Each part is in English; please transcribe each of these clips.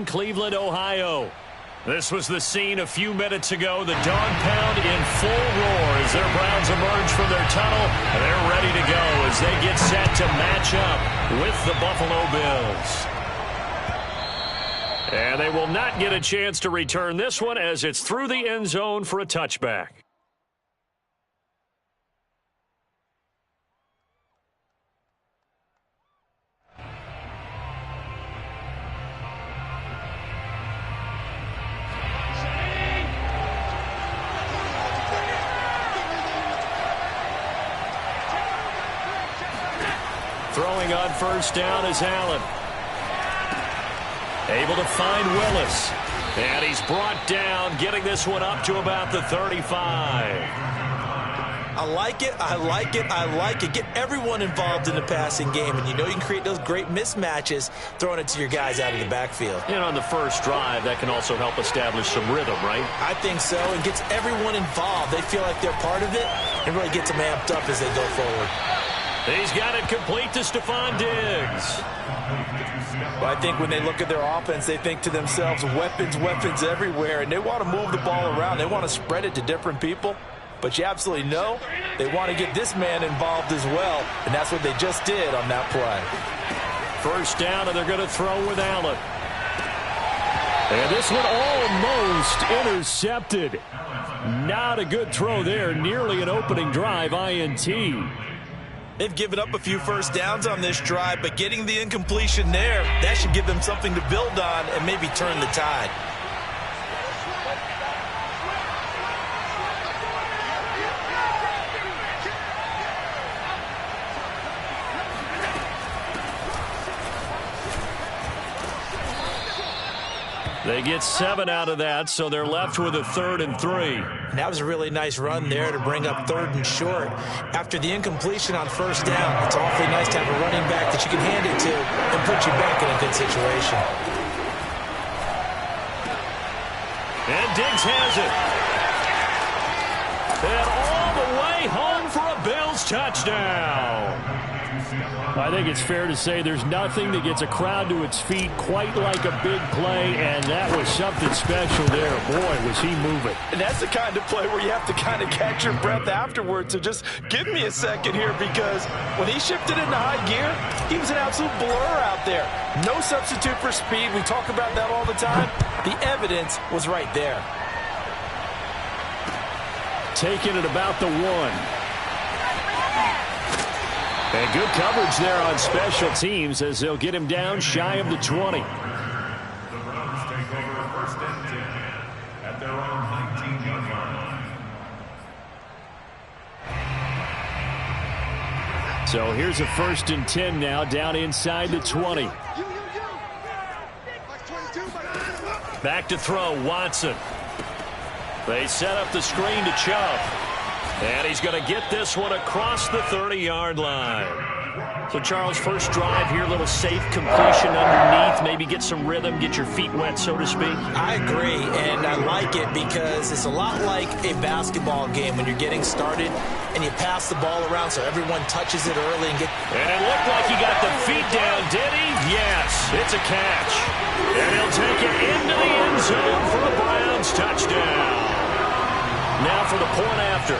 Cleveland, Ohio. This was the scene a few minutes ago. The dog pound in full roar as their Browns emerge from their tunnel. They're ready to go as they get set to match up with the Buffalo Bills. And they will not get a chance to return this one as it's through the end zone for a touchback. Throwing on first down is Allen. Able to find Willis. And he's brought down, getting this one up to about the 35. I like it, I like it, I like it. Get everyone involved in the passing game, and you know you can create those great mismatches throwing it to your guys out of the backfield. And on the first drive, that can also help establish some rhythm, right? I think so, and gets everyone involved. They feel like they're part of it, and really gets them amped up as they go forward. He's got it complete to Stephon Diggs. Well, I think when they look at their offense, they think to themselves, weapons, weapons everywhere, and they want to move the ball around. They want to spread it to different people, but you absolutely know they want to get this man involved as well, and that's what they just did on that play. First down, and they're going to throw with Allen. And this one almost intercepted. Not a good throw there, nearly an opening drive, INT. They've given up a few first downs on this drive, but getting the incompletion there, that should give them something to build on and maybe turn the tide. They get 7 out of that, so they're left with a 3rd and 3. And that was a really nice run there to bring up 3rd and short. After the incompletion on first down, it's awfully nice to have a running back that you can hand it to and put you back in a good situation. And Diggs has it. And all the way home for a Bills touchdown. I think it's fair to say there's nothing that gets a crowd to its feet quite like a big play, and that was something special there. Boy, was he moving. And that's the kind of play where you have to kind of catch your breath afterwards. So just give me a second here, because when he shifted into high gear, he was an absolute blur out there. No substitute for speed. We talk about that all the time. The evidence was right there. Taking it about the 1. And good coverage there on special teams as they'll get him down shy of the 20. The Browns take over first and 10 at their own 19-yard line. So here's a 1st and 10 now, down inside the 20. Back to throw, Watson. They set up the screen to Chubb. And he's going to get this one across the 30-yard line. So, Charles, first drive here, a little safe completion underneath. Maybe get some rhythm, get your feet wet, so to speak. I agree, and I like it because it's a lot like a basketball game when you're getting started and you pass the ball around so everyone touches it early and get. And it looked like he got the feet down, did he? Yes, it's a catch. And he'll take it into the end zone for a Browns touchdown. Now for the point after.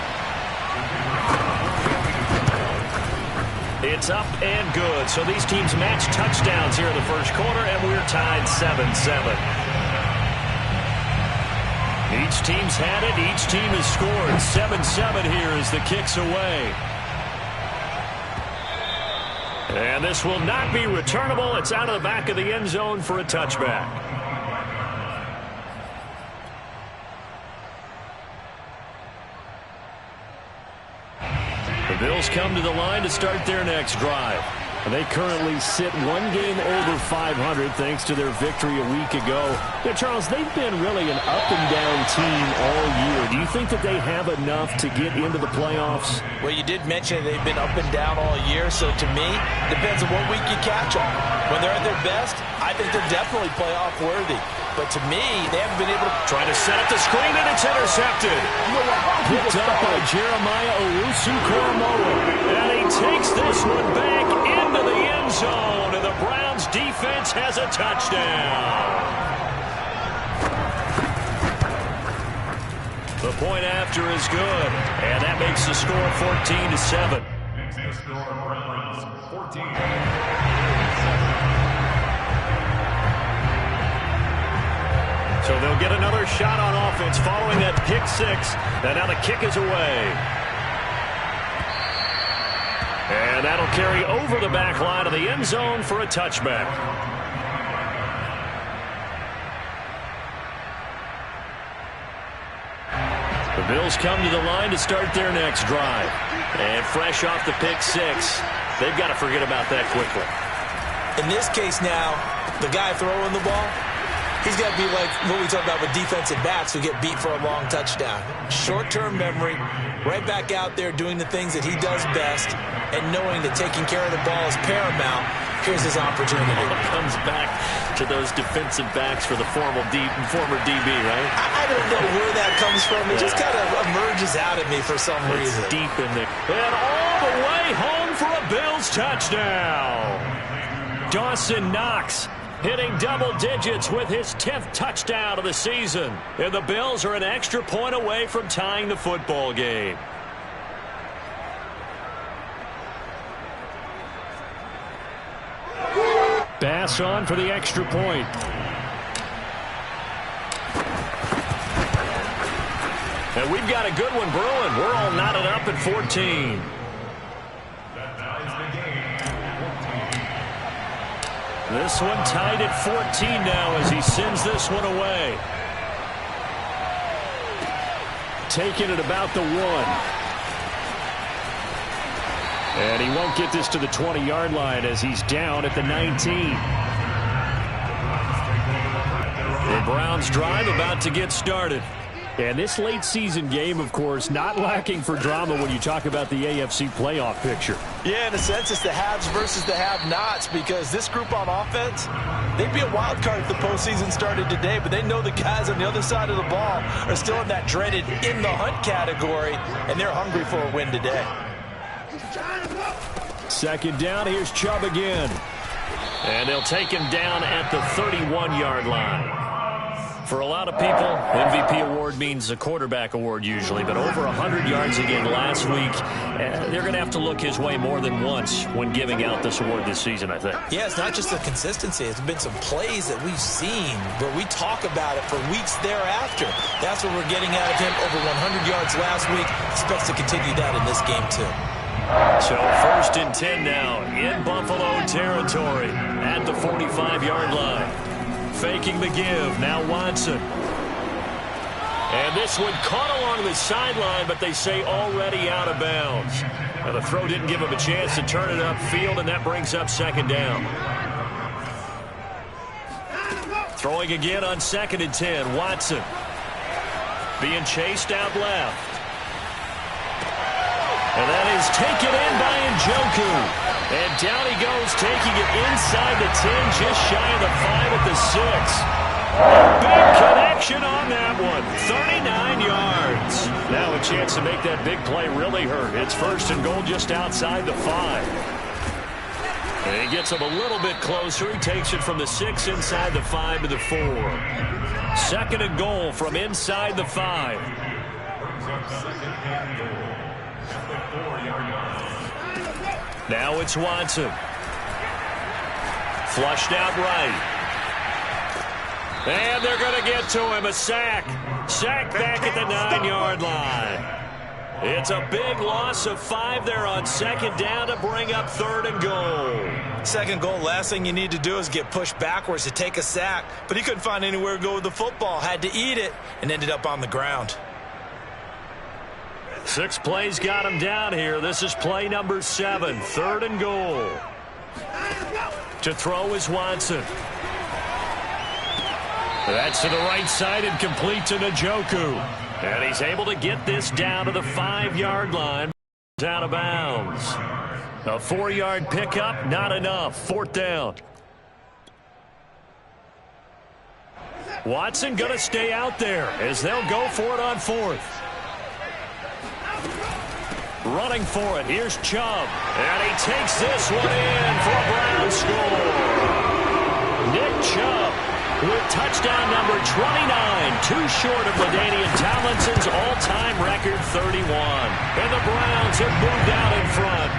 It's up and good. So these teams match touchdowns here in the first quarter, and we're tied 7-7. Each team's had it. Each team has scored. 7-7 here as the kick's away. And this will not be returnable. It's out of the back of the end zone for a touchback. The Bills come to the line to start their next drive. They currently sit 1 game over 500 thanks to their victory a week ago. Yeah, Charles, they've been really an up-and-down team all year. Do you think that they have enough to get into the playoffs? Well, you did mention they've been up and down all year, so to me, it depends on what week you catch them. When they're at their best, I think they're definitely playoff-worthy. But to me, they haven't been able to try to set up the screen, and it's intercepted. Picked up by Jeremiah Owusu-Koramoah. And he takes this one back into the end zone. And the Browns his defense has a touchdown. The point after is good, and that makes the score 14-7. Makes the score Browns 14. So they'll get another shot on offense following that pick six. And now the kick is away. And that'll carry over the back line of the end zone for a touchback. The Bills come to the line to start their next drive. And fresh off the pick six, they've got to forget about that quickly. In this case now, the guy throwing the ball, he's got to be like what we talk about with defensive backs who get beat for a long touchdown. Short-term memory, right back out there doing the things that he does best, and knowing that taking care of the ball is paramount. Here's his opportunity. It comes back to those defensive backs for the former DB, right? I don't know where that comes from. It just kind of emerges out at me for some reason. It's deep in there. And all the way home for a Bills touchdown. Dawson Knox hitting double digits with his 10th touchdown of the season. And the Bills are an extra point away from tying the football game. Pass on for the extra point. And we've got a good one brewing. We're all knotted up at 14. This one tied at 14 now as he sends this one away. Taking it about the 1. And he won't get this to the 20-yard line as he's down at the 19. The Browns drive about to get started. And this late season game, of course, not lacking for drama when you talk about the AFC playoff picture. Yeah, in a sense, it's the haves versus the have-nots, because this group on offense, they'd be a wild card if the postseason started today, but they know the guys on the other side of the ball are still in that dreaded in-the-hunt category, and they're hungry for a win today. Second down, here's Chubb again. And they'll take him down at the 31-yard line. For a lot of people, MVP award means a quarterback award usually, but over 100 yards again last week, they're going to have to look his way more than once when giving out this award this season, I think. Yeah, it's not just the consistency. It's been some plays that we've seen, but we talk about it for weeks thereafter. That's what we're getting out of him. Over 100 yards last week. Expects to continue that in this game, too. So 1st and 10 now in Buffalo territory at the 45-yard line. Faking the give, now Watson. And this one caught along the sideline, but they say already out of bounds. Now the throw didn't give him a chance to turn it upfield, and that brings up second down. Throwing again on 2nd and 10, Watson. Being chased out left. And that is taken in by Njoku. And down he goes, taking it inside the 10, just shy of the 5 at the 6. Big connection on that one. 39 yards. Now a chance to make that big play really hurt. It's 1st and goal just outside the 5. And he gets him a little bit closer. He takes it from the 6 inside the 5 to the 4. 2nd and goal from inside the 5. Now it's Watson. Flushed out right. And they're going to get to him. A sack. Sack back at the 9-yard line. It's a big loss of 5 there on 2nd down to bring up 3rd and goal. 2nd goal, last thing you need to do is get pushed backwards to take a sack. But he couldn't find anywhere to go with the football. Had to eat it and ended up on the ground. 6 plays got him down here. This is play number 7. 3rd and goal. To throw is Watson. That's to the right side and complete to Njoku. And he's able to get this down to the 5-yard line. Out of bounds. A 4-yard pickup, not enough. 4th down. Watson going to stay out there as they'll go for it on 4th. Running for it, here's Chubb. And he takes this one in for a Brown score. Chubb with touchdown number 29, too short of LaDainian Tomlinson's all-time record 31. And the Browns have moved out in front.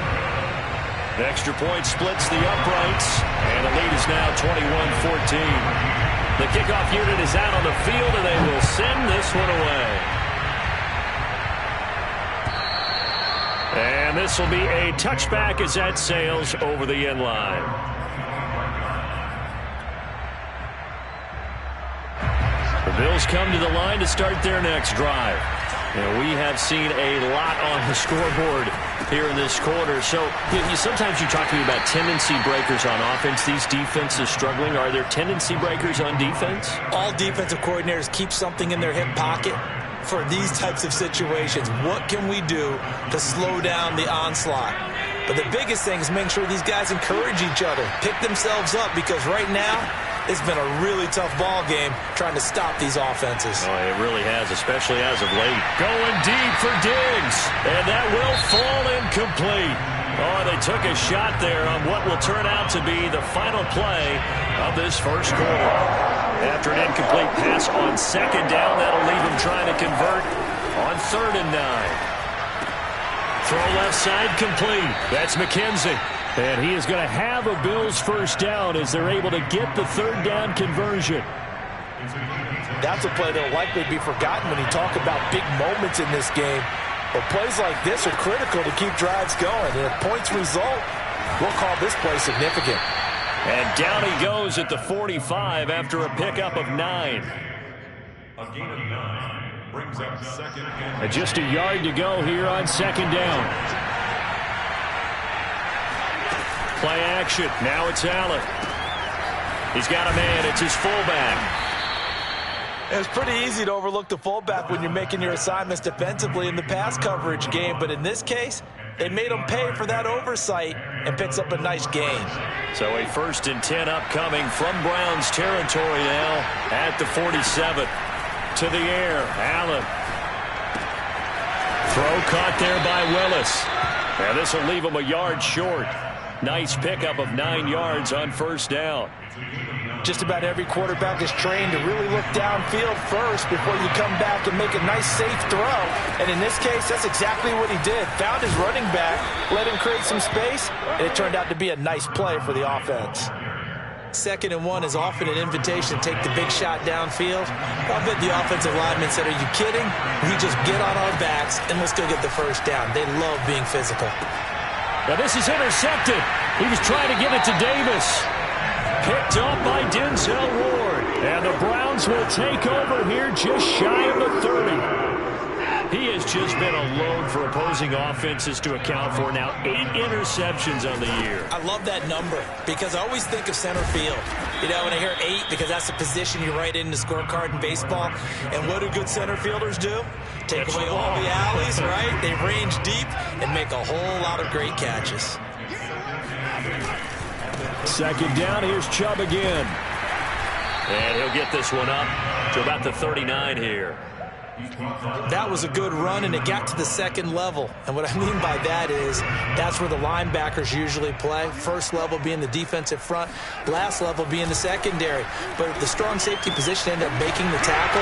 The extra point splits the uprights, and the lead is now 21-14. The kickoff unit is out on the field, and they will send this one away. And this will be a touchback as that sails over the end line. The Bills come to the line to start their next drive. And we have seen a lot on the scoreboard here in this quarter. So sometimes you talk to me about tendency breakers on offense. These defenses struggling. Are there tendency breakers on defense? All defensive coordinators keep something in their hip pocket for these types of situations. What can we do to slow down the onslaught? But the biggest thing is making sure these guys encourage each other, pick themselves up, because right now it's been a really tough ball game trying to stop these offenses. Oh, it really has, especially as of late. Going deep for Diggs, and that will fall incomplete. Oh, they took a shot there on what will turn out to be the final play of this first quarter. After an incomplete pass on second down, that'll leave him trying to convert on 3rd and 9. Throw left side complete. That's McKenzie. And he is going to have a Bills first down as they're able to get the 3rd down conversion. That's a play that will likely be forgotten when you talk about big moments in this game. But plays like this are critical to keep drives going. And if points result, we'll call this play significant. And down he goes at the 45 after a pickup of 9. A gain of 9 brings up 2nd and Just a yard to go here on 2nd down. Play action. Now it's Allen. He's got a man. It's his fullback. It's pretty easy to overlook the fullback when you're making your assignments defensively in the pass coverage game. But in this case, they made him pay for that oversight and picks up a nice gain. So a 1st and 10 upcoming from Browns territory now at the 47. To the air. Allen. Throw caught there by Willis. And this will leave him a yard short. Nice pickup of 9 yards on 1st down. Just about every quarterback is trained to really look downfield first before you come back and make a nice, safe throw. And in this case, that's exactly what he did. Found his running back, let him create some space, and it turned out to be a nice play for the offense. 2nd and 1 is often an invitation to take the big shot downfield. I'll bet the offensive lineman said, "Are you kidding? We just get on our backs and let's go get the first down." They love being physical. Now this is intercepted. He was trying to get it to Davis. Picked up by Denzel Ward. And the Browns will take over here just shy of the 30. He has just been a load for opposing offenses to account for. Now 8 interceptions on the year. I love that number because I always think of center field. You know, when I hear 8, because that's the position you write in the scorecard in baseball. And what do good center fielders do? Take away all the alleys, right? They range deep and make a whole lot of great catches. 2nd down, here's Chubb again. And he'll get this one up to about the 39 here. That was a good run, and it got to the 2nd level. And what I mean by that is that's where the linebackers usually play. First level being the defensive front, last level being the secondary. But the strong safety position ended up making the tackle,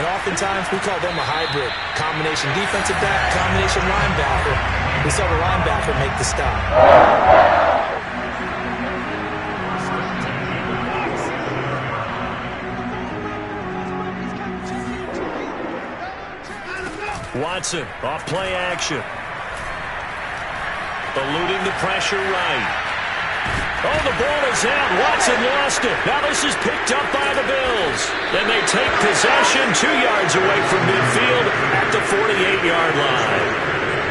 and oftentimes we call them a hybrid. Combination defensive back, combination linebacker. We saw the linebacker make the stop. Watson off play action. Eluding the pressure right. Oh, the ball is out. Watson lost it. Now this is picked up by the Bills. Then they take possession 2 yards away from midfield at the 48-yard line.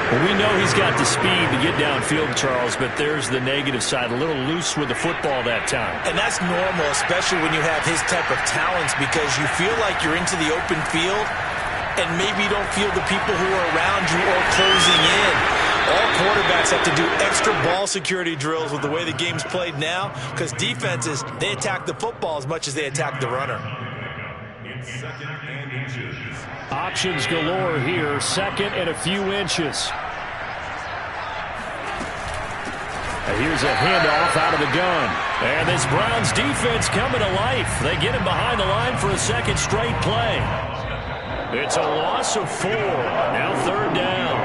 Well, we know he's got the speed to get downfield, Charles, but there's the negative side. A little loose with the football that time. And that's normal, especially when you have his type of talents, because you feel like you're into the open field and maybe you don't feel the people who are around you or closing in. All quarterbacks have to do extra ball security drills with the way the game's played now, because defenses, they attack the football as much as they attack the runner. it's 2nd and inches. Options galore here. 2nd and a few inches. And here's a handoff out of the gun. And this Browns defense coming to life. They get him behind the line for a second straight play. It's a loss of 4. Now third down.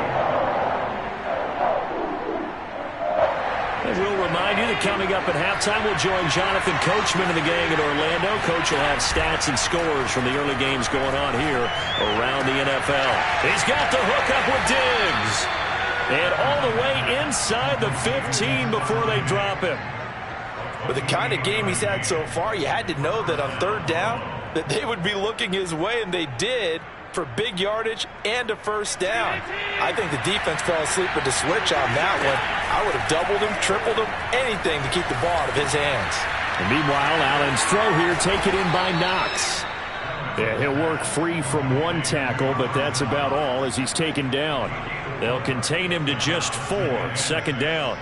And we'll remind you that coming up at halftime, we'll join Jonathan Coachman and the gang in Orlando. Coach will have stats and scores from the early games going on here around the NFL. He's got the hook up with Diggs. And all the way inside the 15 before they drop him. With the kind of game he's had so far, you had to know that on third down that they would be looking his way, and they did, for big yardage and a first down. I think the defense fell asleep with the switch on that one. I would have doubled him, tripled him, anything to keep the ball out of his hands. And meanwhile, Allen's throw here taken in by Knox. Yeah, he'll work free from one tackle, but that's about all as he's taken down. They'll contain him to just 4. Second down.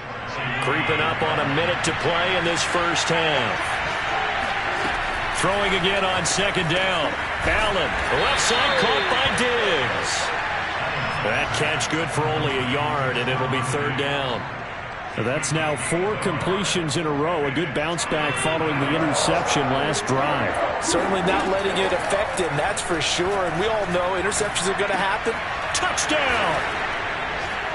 Creeping up on a minute to play in this first half. Throwing again on second down. Allen, left side, caught by Diggs. That catch good for only a yard, and it'll be third down. So that's now 4 completions in a row. A good bounce back following the interception last drive. Certainly not letting it affect him, that's for sure. And we all know interceptions are going to happen. Touchdown!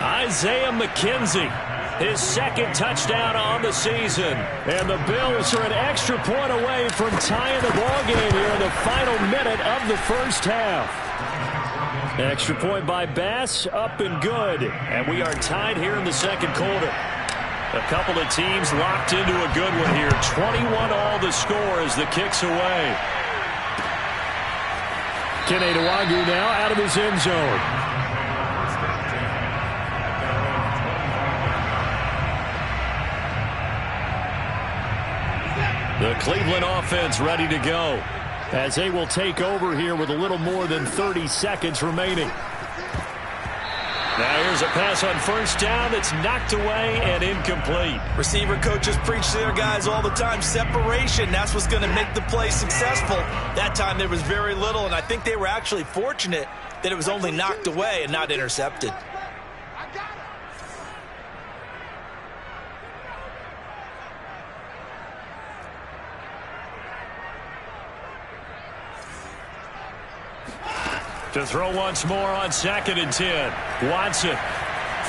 Isaiah McKenzie. His second touchdown on the season. And the Bills are an extra point away from tying the ballgame here in the final minute of the first half. Extra point by Bass, up and good. And we are tied here in the second quarter. A couple of teams locked into a good one here. 21-all the score as the kick's away. Kene Nwangwu now out of his end zone. The Cleveland offense ready to go. As they will take over here with a little more than 30 seconds remaining. Now here's a pass on first down that's knocked away and incomplete. Receiver coaches preach to their guys all the time. Separation, that's what's going to make the play successful. That time there was very little, and I think they were actually fortunate that it was only knocked away and not intercepted. To throw once more on second and 10. Watson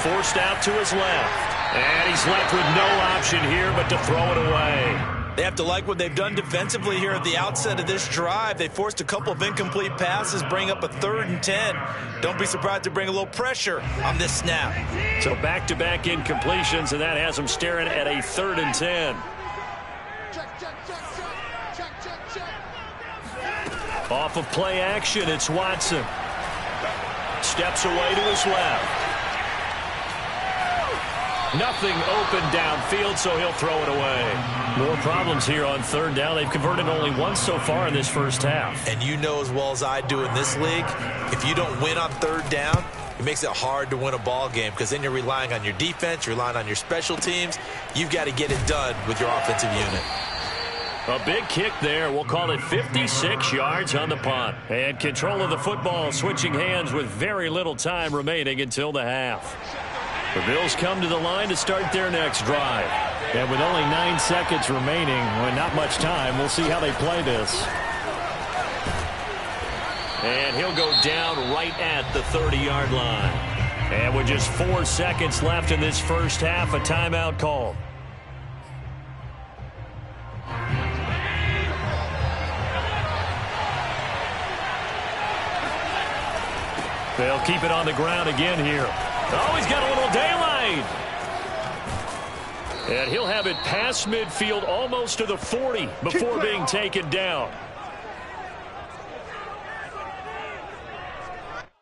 forced out to his left. And he's left with no option here but to throw it away. They have to like what they've done defensively here at the outset of this drive. They forced a couple of incomplete passes, bring up a 3rd and 10. Don't be surprised to bring a little pressure on this snap. So back-to-back incompletions, and that has them staring at a 3rd and 10. Off of play action, it's Watson. Steps away to his left. Nothing open downfield, so he'll throw it away. More problems here on third down. They've converted only once so far in this first half. And you know as well as I do in this league, if you don't win on third down, it makes it hard to win a ball game because then you're relying on your defense, you're relying on your special teams. You've got to get it done with your offensive unit. A big kick there. We'll call it 56 yards on the punt. And control of the football switching hands with very little time remaining until the half. The Bills come to the line to start their next drive. And with only 9 seconds remaining, well, not much time, we'll see how they play this. And he'll go down right at the 30-yard line. And with just 4 seconds left in this first half, a timeout call. They'll keep it on the ground again here. Oh, he's got a little daylight. And he'll have it past midfield almost to the 40 before being taken down.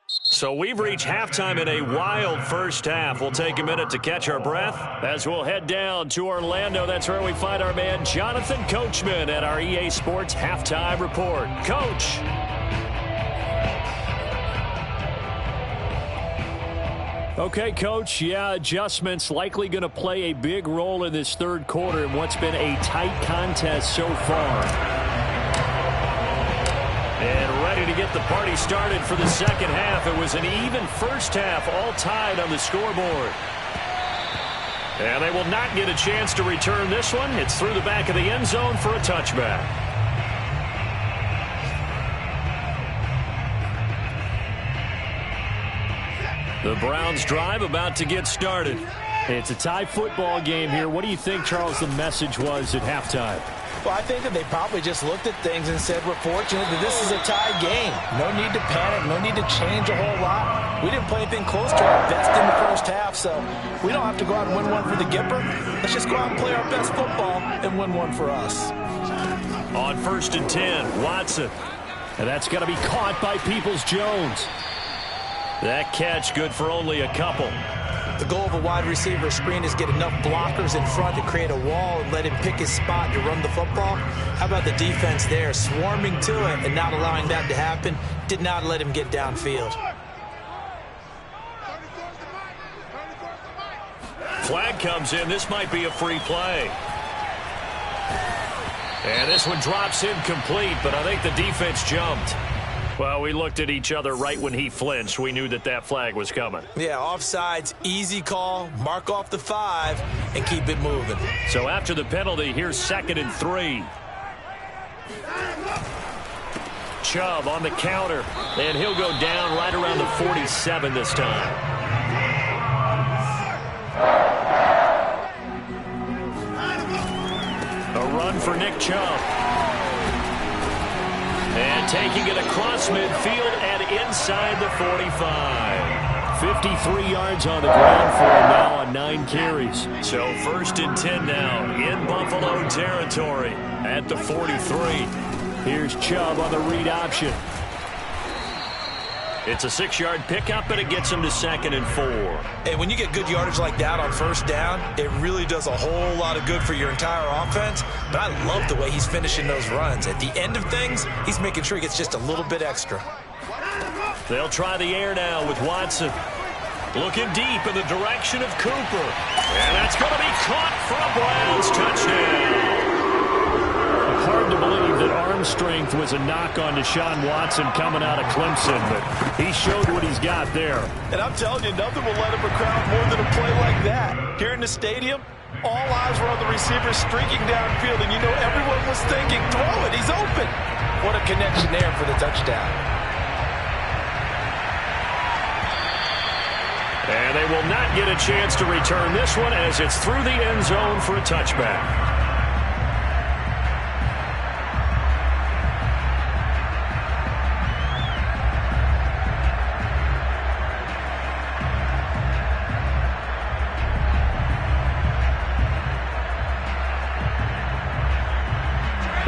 So we've reached halftime in a wild first half. We'll take a minute to catch our breath as we'll head down to Orlando. That's where we find our man Jonathan Coachman at our EA Sports Halftime Report. Coach. Okay, Coach, yeah, adjustments likely going to play a big role in this third quarter in what's been a tight contest so far. And ready to get the party started for the second half. It was an even first half, all tied on the scoreboard. And they will not get a chance to return this one. It's through the back of the end zone for a touchback. The Browns drive about to get started. It's a tie football game here. What do you think, Charles, the message was at halftime? Well, I think that they probably just looked at things and said, we're fortunate that this is a tie game. No need to panic. No need to change a whole lot. We didn't play anything close to our best in the first half, so we don't have to go out and win one for the Gipper. Let's just go out and play our best football and win one for us. On 1st and 10, Watson. And that's going to be caught by Peoples-Jones. That catch good for only a couple. The goal of a wide receiver screen is get enough blockers in front to create a wall and let him pick his spot to run the football. How about the defense there, swarming to it and not allowing that to happen? Did not let him get downfield. Flag comes in. This might be a free play. And this one drops incomplete, but I think the defense jumped. Well, we looked at each other right when he flinched. We knew that that flag was coming. Yeah, offsides, easy call, mark off the 5, and keep it moving. So after the penalty, here's 2nd and 3. Chubb on the counter, and he'll go down right around the 47 this time. A run for Nick Chubb. And taking it across midfield and inside the 45. 53 yards on the ground for him now on 9 carries. So 1st and 10 now in Buffalo territory at the 43. Here's Chubb on the read option. It's a 6-yard pickup, and it gets him to 2nd and 4. And when you get good yardage like that on 1st down, it really does a whole lot of good for your entire offense. But I love the way he's finishing those runs. At the end of things, he's making sure he gets just a little bit extra. They'll try the air now with Watson. Looking deep in the direction of Cooper. And that's going to be caught for a Browns touchdown. Hard to believe that arm strength was a knock on Deshaun Watson coming out of Clemson, but he showed what he's got there. And I'm telling you, nothing will let him a crowd more than a play like that. Here in the stadium, all eyes were on the receiver streaking downfield, and you know everyone was thinking, throw it, he's open. What a connection there for the touchdown. And they will not get a chance to return this one as it's through the end zone for a touchback.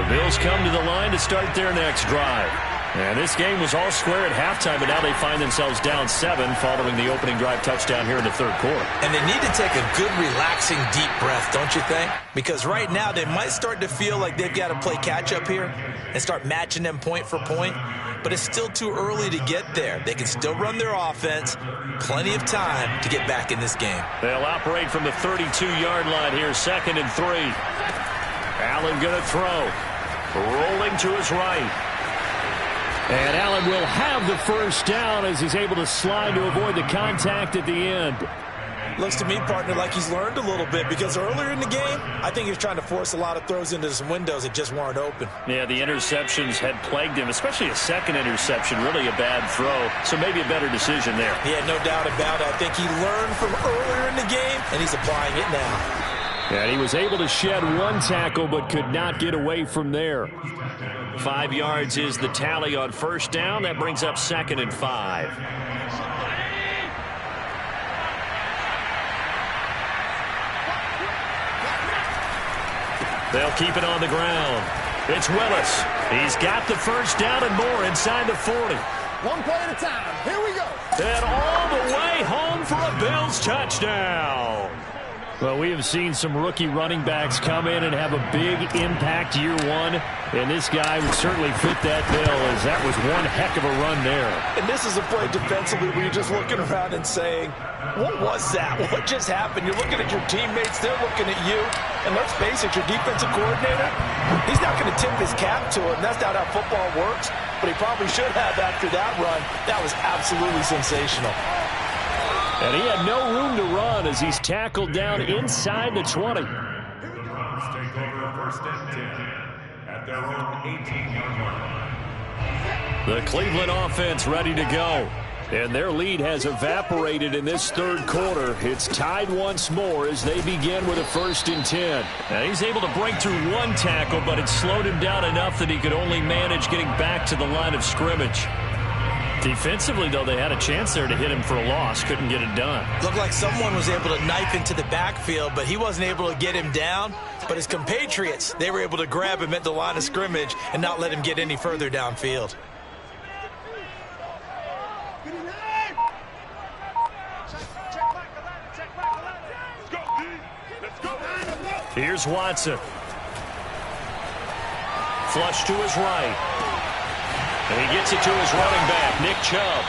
Bills come to the line to start their next drive. And this game was all square at halftime, but now they find themselves down 7 following the opening drive touchdown here in the 3rd quarter. And they need to take a good, relaxing, deep breath, don't you think? Because right now they might start to feel like they've got to play catch-up here and start matching them point for point. But it's still too early to get there. They can still run their offense. Plenty of time to get back in this game. They'll operate from the 32-yard line here, 2nd and 3. Allen going to throw. Rolling to his right. And Allen will have the 1st down as he's able to slide to avoid the contact at the end. Looks to me, partner, like he's learned a little bit, because earlier in the game, I think he was trying to force a lot of throws into some windows that just weren't open. Yeah, the interceptions had plagued him, especially a 2nd interception, really a bad throw. So maybe a better decision there. Yeah, no doubt about it. I think he learned from earlier in the game, and he's applying it now. And he was able to shed 1 tackle, but could not get away from there. 5 yards is the tally on 1st down. That brings up 2nd and 5. They'll keep it on the ground. It's Willis. He's got the 1st down and more inside the 40. One play at a time. Here we go. And all the way home for a Bills touchdown. Well, we have seen some rookie running backs come in and have a big impact year 1, and this guy would certainly fit that bill, as that was one heck of a run there. And this is a play defensively where you're just looking around and saying, what was that? What just happened? You're looking at your teammates, they're looking at you, and let's face it, your defensive coordinator, he's not going to tip his cap to it, and that's not how football works, but he probably should have after that run. That was absolutely sensational. And he had no room to run as he's tackled down inside the 20. Here we go. Take over first and 10 at their own 18-yard line. The Cleveland offense ready to go. And their lead has evaporated in this third quarter. It's tied once more as they begin with a 1st and 10. Now he's able to break through one tackle, but it slowed him down enough that he could only manage getting back to the line of scrimmage. Defensively, though, they had a chance there to hit him for a loss. Couldn't get it done. Looked like someone was able to knife into the backfield, but he wasn't able to get him down. But his compatriots, they were able to grab him at the line of scrimmage and not let him get any further downfield. Here's Watson. Flush to his right. And he gets it to his running back, Nick Chubb.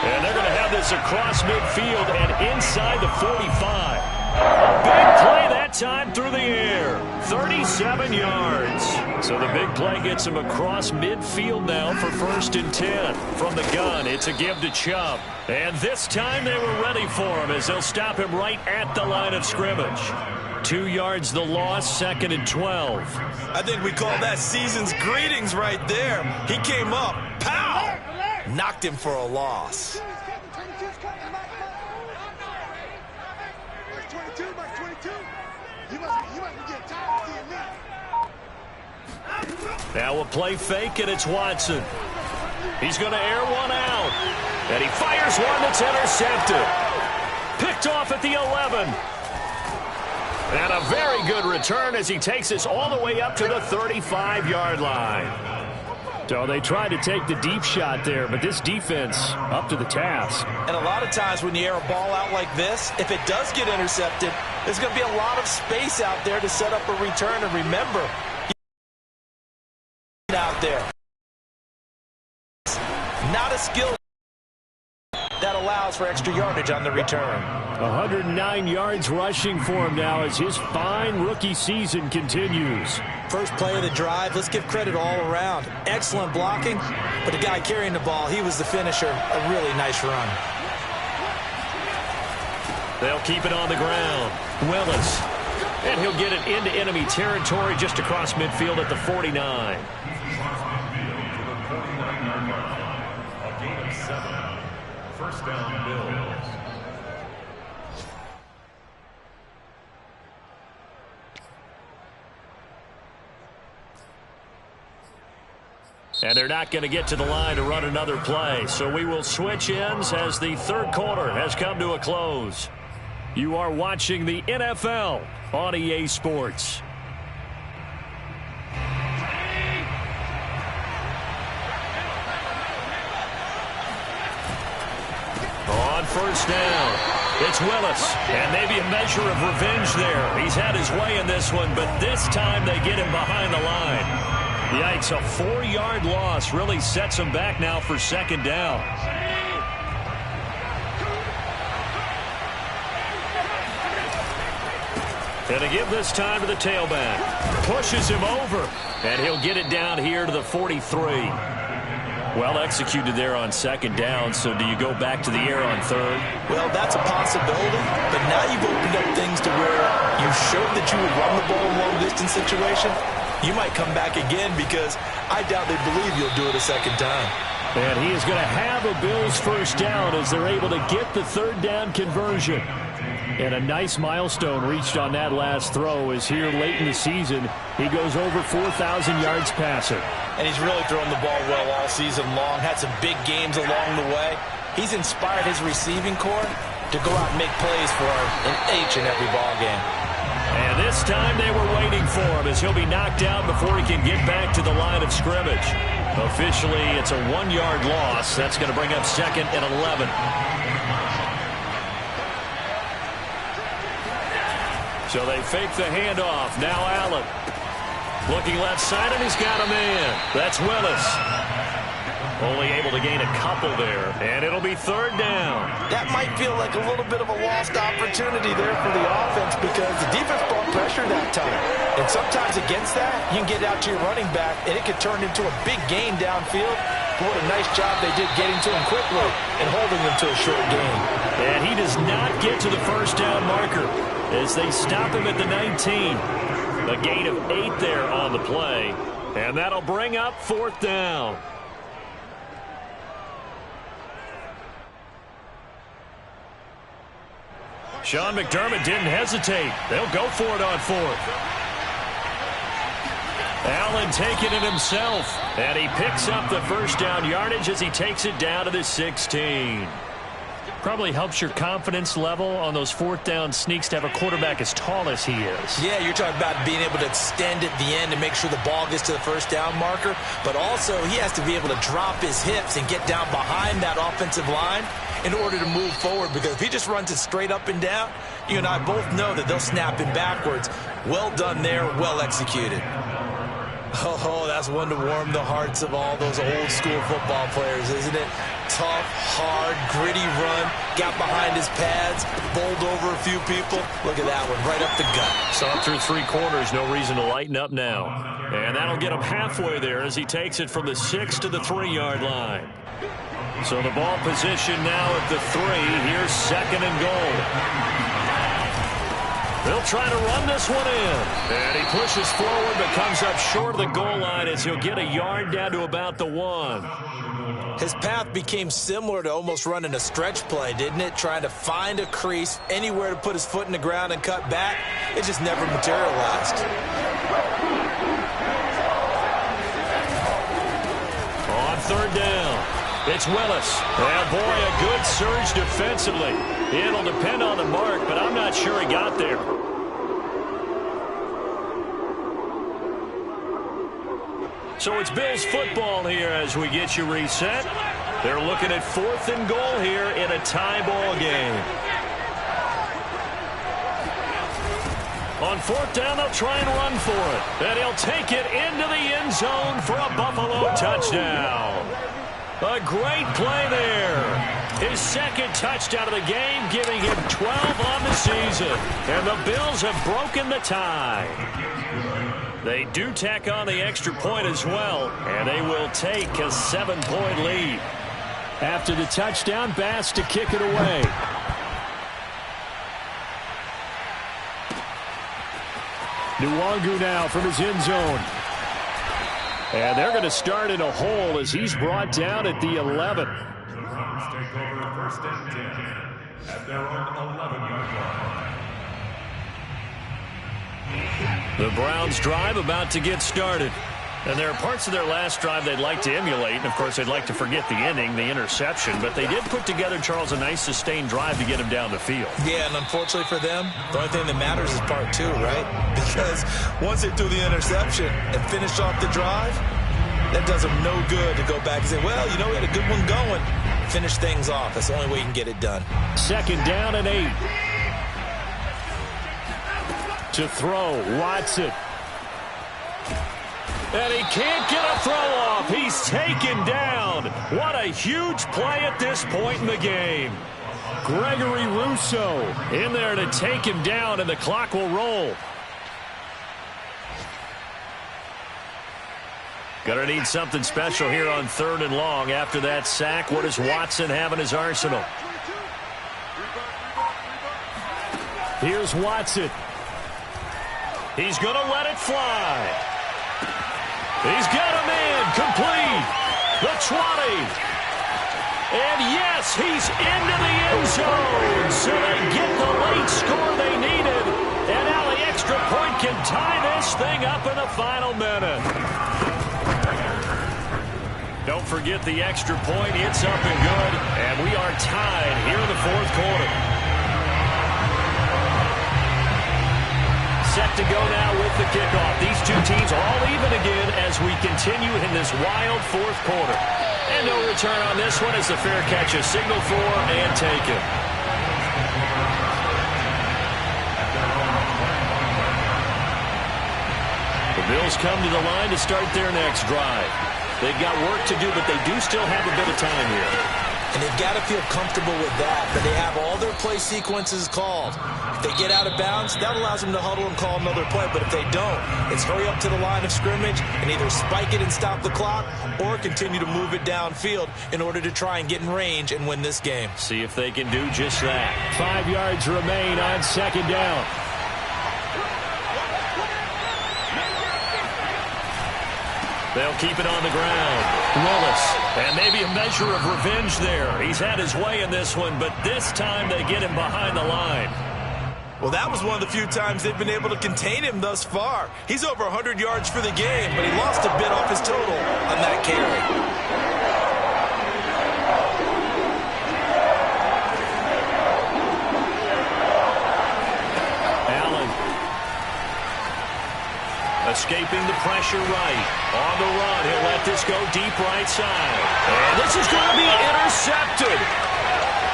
And they're going to have this across midfield and inside the 45. A big play that time through the air. 37 yards. So the big play gets him across midfield now for 1st and 10. From the gun, it's a give to Chubb. And this time they were ready for him as they'll stop him right at the line of scrimmage. 2 yards the loss, 2nd and 12. I think we call that season's greetings right there. He came up, pow! Knocked him for a loss. Now a play fake, and it's Watson. He's going to air one out. And he fires one that's intercepted. Picked off at the 11. And a very good return as he takes us all the way up to the 35-yard line. So they tried to take the deep shot there, but this defense up to the task. And a lot of times when you air a ball out like this, if it does get intercepted, there's going to be a lot of space out there to set up a return. And remember, out there, not a skill that allows for extra yardage on the return. 109 yards rushing for him now as his fine rookie season continues. First play of the drive, let's give credit all around. Excellent blocking, but the guy carrying the ball, he was the finisher. A really nice run. They'll keep it on the ground. Willis. And he'll get it into enemy territory just across midfield at the 49. A gain of 7. First down, Bills. And they're not going to get to the line to run another play. So we will switch ends as the third quarter has come to a close. You are watching the NFL on EA Sports. On first down, it's Willis. And maybe a measure of revenge there. He's had his way in this one, but this time they get him behind the line. Yikes, a 4-yard loss really sets him back now for 2nd down. And to give this time to the tailback. Pushes him over, and he'll get it down here to the 43. Well executed there on 2nd down, so do you go back to the air on 3rd? Well, that's a possibility, but now you've opened up things to where you showed that you would run the ball in long-distance situation. You might come back again because I doubt they believe you'll do it a 2nd time. And he is going to have a Bills 1st down as they're able to get the 3rd down conversion. And a nice milestone reached on that last throw as here late in the season, he goes over 4,000 yards passing. And he's really thrown the ball well all season long, had some big games along the way. He's inspired his receiving corps to go out and make plays for him in each and every ball game. And this time they were waiting for him as he'll be knocked down before he can get back to the line of scrimmage. Officially, it's a 1-yard loss. That's going to bring up 2nd and 11. So they fake the handoff. Now Allen. Looking left side, and he's got a man. That's Willis. Only able to gain a couple there, and it'll be 3rd down. That might feel like a little bit of a lost opportunity there for the offense because the defense brought pressure that time. And sometimes against that, you can get out to your running back, and it could turn into a big gain downfield. but what a nice job they did getting to him quickly and holding him to a short gain. And he does not get to the first down marker as they stop him at the 19. A gain of 8 there on the play, and that'll bring up 4th down. Sean McDermott didn't hesitate. They'll go for it on 4th. Allen taking it himself, and he picks up the first down yardage as he takes it down to the 16. Probably helps your confidence level on those 4th down sneaks to have a quarterback as tall as he is. Yeah, you're talking about being able to extend at the end and make sure the ball gets to the first down marker, but also he has to be able to drop his hips and get down behind that offensive line in order to move forward, because if he just runs it straight up and down, you and I both know that they'll snap him backwards. Well done there, well executed. Oh, that's one to warm the hearts of all those old school football players, isn't it? Tough, hard, gritty run, got behind his pads, bowled over a few people. Look at that one, right up the gut. Saw through 3 quarters, no reason to lighten up now. And that'll get him halfway there as he takes it from the 6 to the 3-yard line. So the ball position now at the 3. Here's 2nd and goal. They'll try to run this one in. And he pushes forward but comes up short of the goal line as he'll get a yard down to about the 1. His path became similar to almost running a stretch play, didn't it? Trying to find a crease, anywhere to put his foot in the ground and cut back. It just never materialized. On 3rd down, it's Willis. And boy, a good surge defensively. It'll depend on the mark, but I'm not sure he got there. So it's Bills football here as we get you reset. They're looking at 4th and goal here in a tie ball game. On 4th down, they'll try and run for it. And he'll take it into the end zone for a Buffalo touchdown. A great play there. His 2nd touchdown of the game, giving him 12 on the season. And the Bills have broken the tie. They do tack on the extra point as well, and they will take a 7-point lead. After the touchdown, Bass to kick it away. Nwangu now from his end zone. And they're going to start in a hole as he's brought down at the 11. The Browns take over 1st and 10 at their own 11-yard line. The Browns drive about to get started. And there are parts of their last drive they'd like to emulate. And, of course, they'd like to forget the ending, the interception. But they did put together, Charles, a nice sustained drive to get him down the field. Yeah, and unfortunately for them, the only thing that matters is part 2, right? Because once they threw the interception and finished off the drive, that does them no good to go back and say, well, you know, we had a good one going. Finish things off. That's the only way you can get it done. 2nd down and 8. To throw, Watson. And he can't get a throw off. He's taken down. What a huge play at this point in the game. Gregory Rousseau in there to take him down, and the clock will roll. Gonna need something special here on 3rd and long. After that sack, what does Watson have in his arsenal? Here's Watson. He's gonna let it fly. He's got a man complete. The 20. And yes, he's into the end zone. So they get the late score they needed. And now the extra point can tie this thing up in the final minute. Don't forget the extra point. It's up and good. And we are tied here in the 4th quarter. Set to go now with the kickoff. These two teams all even again as we continue in this wild 4th quarter. And no return on this one as the fair catch is signaled for and taken. The Bills come to the line to start their next drive. They've got work to do, but they do still have a bit of time here. And they've got to feel comfortable with that they have all their play sequences called. If they get out of bounds, that allows them to huddle and call another play. But if they don't, it's hurry up to the line of scrimmage and either spike it and stop the clock or continue to move it downfield in order to try and get in range and win this game. See if they can do just that. 5 yards remain on second down. They'll keep it on the ground. Willis. And maybe a measure of revenge there. He's had his way in this one, but this time they get him behind the line. Well, that was one of the few times they've been able to contain him thus far. He's over 100 yards for the game, but he lost a bit off his total on that carry. Escaping the pressure right. On the run, he'll let this go deep right side. And this is going to be intercepted.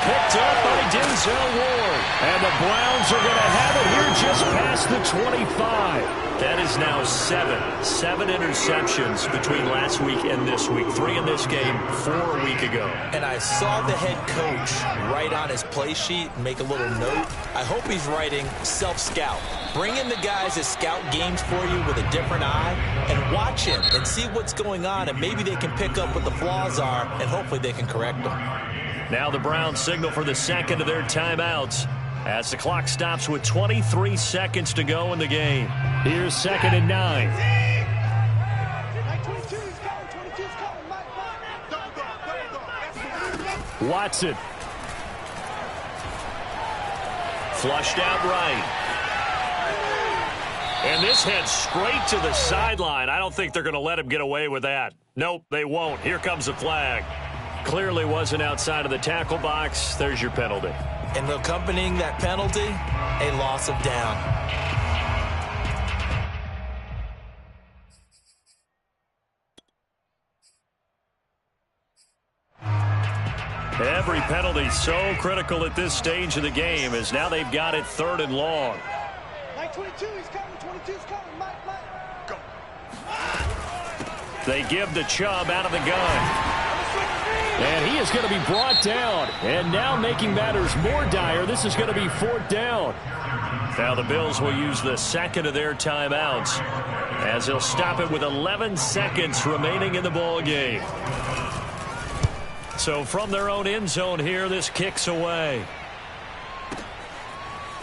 Picked up by Denzel Ward. And the Browns are going to have it here just past the 25. That is now 7 interceptions between last week and this week. 3 in this game, 4 a week ago. And I saw the head coach write on his play sheet and make a little note. I hope he's writing self-scout. Bring in the guys that scout games for you with a different eye and watch him and see what's going on, and maybe they can pick up what the flaws are, and hopefully they can correct them. Now the Browns signal for the second of their timeouts as the clock stops with 23 seconds to go in the game. Here's 2nd and 9. Watson. Flushed out right. And this heads straight to the sideline. I don't think they're going to let him get away with that. Nope, they won't. Here comes the flag. Clearly wasn't outside of the tackle box. There's your penalty. And accompanying that penalty, a loss of down. Every penalty so critical at this stage of the game as now they've got it 3rd and long. Mike 22, he's coming. 22's coming. Mike. Go. They give the Chubb out of the gun. And he is going to be brought down. And now making matters more dire, this is going to be 4th down. Now the Bills will use the second of their timeouts as they'll stop it with 11 seconds remaining in the ball game. So from their own end zone here, this kicks away.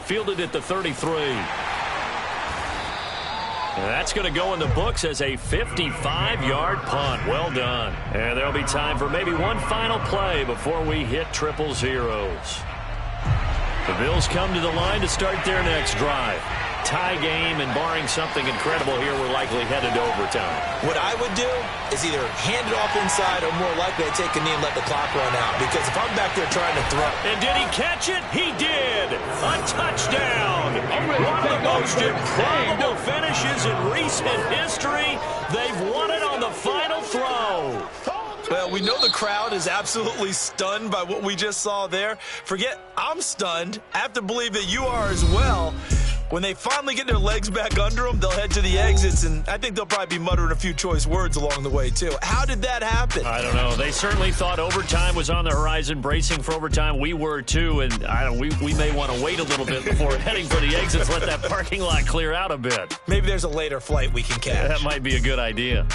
Fielded at the 33. And that's going to go in the books as a 55-yard punt. Well done. And there'll be time for maybe one final play before we hit 000. The Bills come to the line to start their next drive. Tie game, and barring something incredible here, we're likely headed to overtime. What I would do is either hand it off inside or more likely I'd take a knee and let the clock run out. Because if I'm back there trying to throw. And did he catch it? He did. A touchdown. One of the most improbable finishes in recent history. They've won it on the final throw. Well, we know the crowd is absolutely stunned by what we just saw there. Forget I'm stunned. I have to believe that you are as well. When they finally get their legs back under them, they'll head to the exits, and I think they'll probably be muttering a few choice words along the way, too. How did that happen? I don't know. They certainly thought overtime was on the horizon, bracing for overtime. We were, too, and we may want to wait a little bit before heading for the exits, let that parking lot clear out a bit. Maybe there's a later flight we can catch. That might be a good idea.